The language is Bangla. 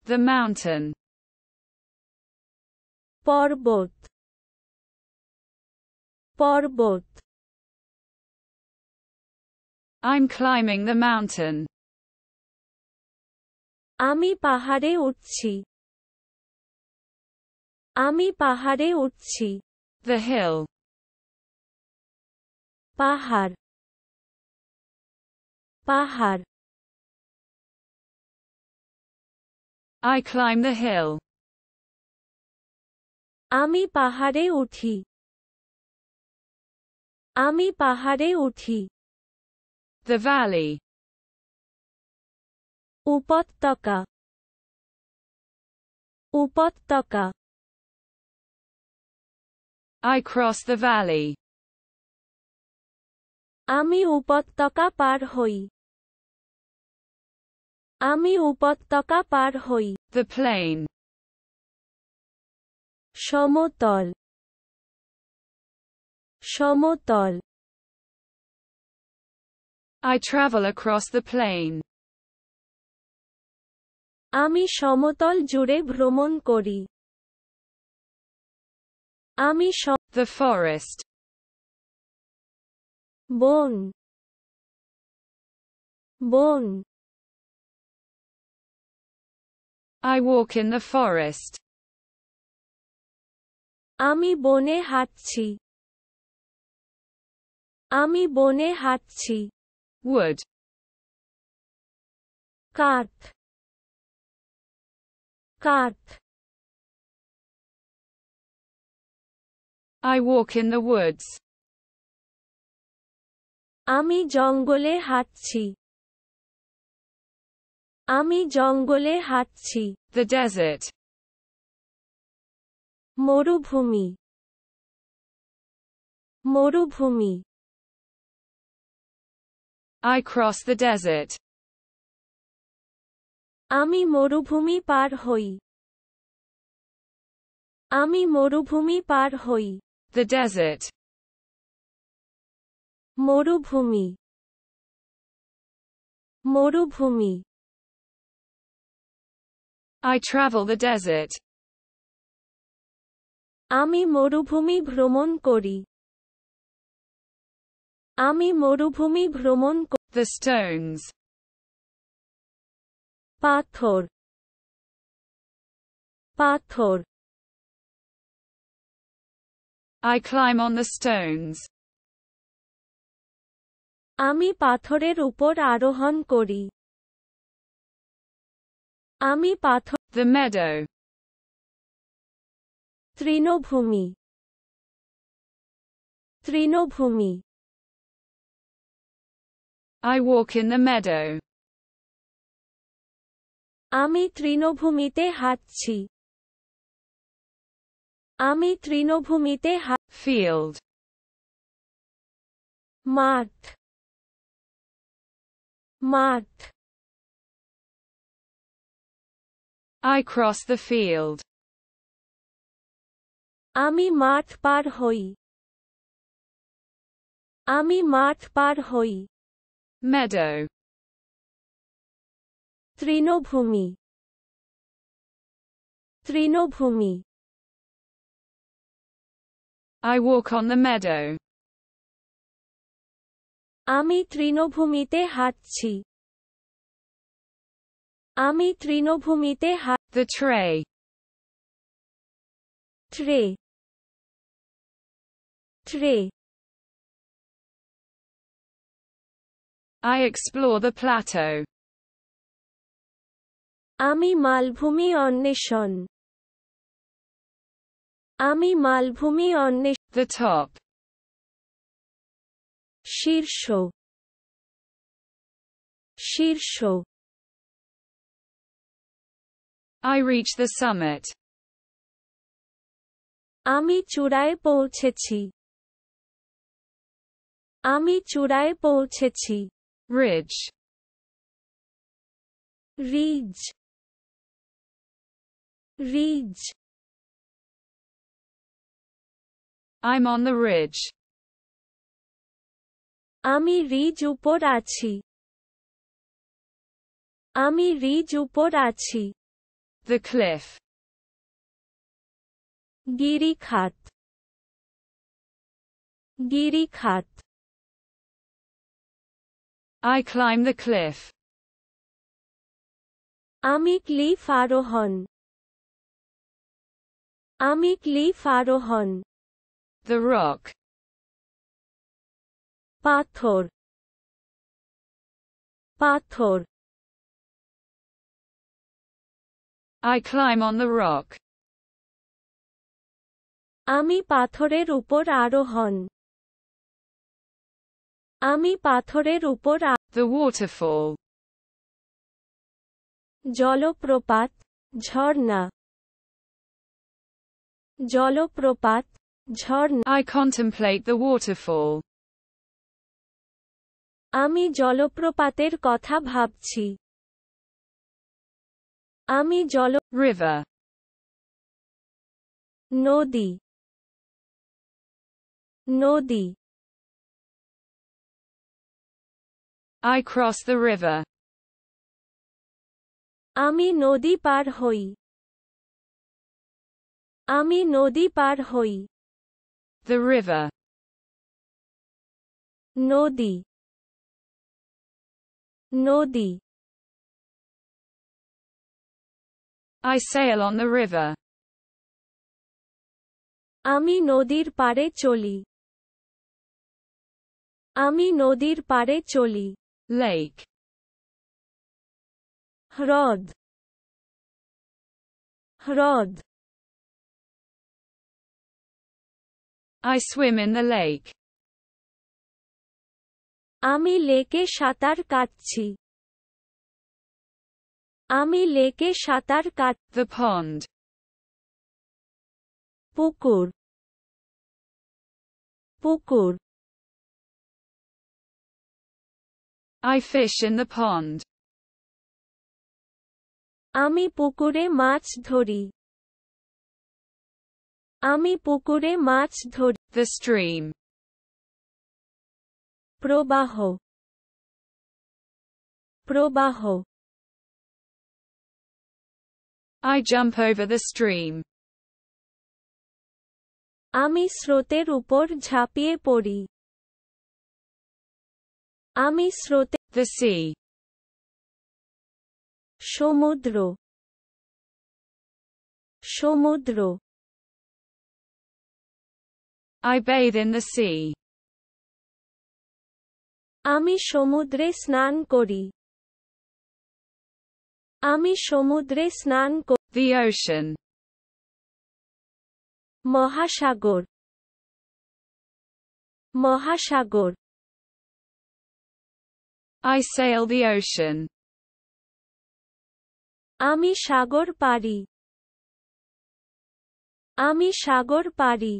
The mountain. পর্বত পর্বত I'm climbing the mountain. আমি পাহাড়ে উঠছি আমি পাহাড়ে উঠছি The hill. পাহাড় পাহাড় I climb the hill. আমি পাহাড়ে উঠি আমি পাহাড়ে উঠি The valley. উপত্যকা উপত্যকা I cross the valley. আমি উপত্যকা পার হই আমি উপত্যকা পার হই The plain. সমতল সমতল I travel across the plain. আমি সমতল জুড়ে ভ্রমণ করি আমি The forest. বন বন I walk in the forest. আমি বনে হাঁটছি আমি বনে হাঁটছি Wood. কাঠ কাঠ I walk in the woods. আমি জঙ্গলে হাঁটছি আমি জঙ্গলে হাঁটছি The desert. মরুভূমি মরুভূমি I cross the desert. আমি মরুভূমি পার হই আমি মরুভূমি পার হই The desert. মরুভূমি মরুভূমি I travel the desert. আমি মরুভূমি ভ্রমণ করি আমি মরুভূমি ভ্রমণ The stones. পাথর পাথর I climb on the stones. আমি পাথরের উপর আরোহণ করি আমি পাথর The meadow. তৃণভূমি তৃণভূমি I walk in the meadow. আমি তৃণভূমিতে হাঁটছি আমি তৃণভূমিতে Field. মাঠ মাঠ I cross the field. আমি মাঠ পার হই আমি মাঠ পার হই Meadow. তৃণভূমি তৃণভূমি I walk on the meadow. আমি তৃণভূমিতে হাঁটছি আমি তৃণভূমিতে The tray. Tray tray I explore the plateau. আমি মালভূমি অন্বেষণ আমি মালভূমি The top. শীর্ষ শীর্ষ I reach the summit. আমি চূড়ায় পৌঁছেছি আমি চূড়ায় পৌঁছেছি Ridge. Ridge ridge I'm on the ridge. আমি রিজ উপর আছি আমি রিজ উপর আছি The cliff. গিরিখাত গিরিখাত I climb the cliff. আমি ক্লিফ আরোহণ আমি ক্লিফ আরোহণ The rock. পাথর পাথর I climb on the rock. আমি পাথরের উপর আরোহণ আমি পাথরের উপর The waterfall. জলপ্রপাত ঝর্ণা জলপ্রপাত ঝর্ণা I contemplate the waterfall. আমি জলপ্রপাতের কথা ভাবছি আমি River. নদী নদী I cross the river. আমি নদী পার হই আমি নদী পার হই The river. নদী নদী I sail on the river. আমি নদীর পাড়ে চলি আমি নদীর পাড়ে চলি Lake. হ্রদ হ্রদ I swim in the lake. আমি লেকে সাঁতার কাটছি আমি লেকে সাঁতার কাট The pond. পুকুর পুকুর I fish in the pond. আমি পুকুরে মাছ ধরি আমি পুকুরে মাছ ধরি The stream. প্রবাহ প্রবাহ I jump over the stream. আমি স্রোতের উপর ঝাঁপিয়ে পড়ি আমি স্রোতে The sea. সমুদ্র সমুদ্র I bathe in the sea. আমি সমুদ্রে স্নান করি আমি সমুদ্রে স্নান করি The ocean. মহাসাগর মহাসাগর I sail the ocean. আমি সাগর পাড়ি আমি সাগর পাড়ি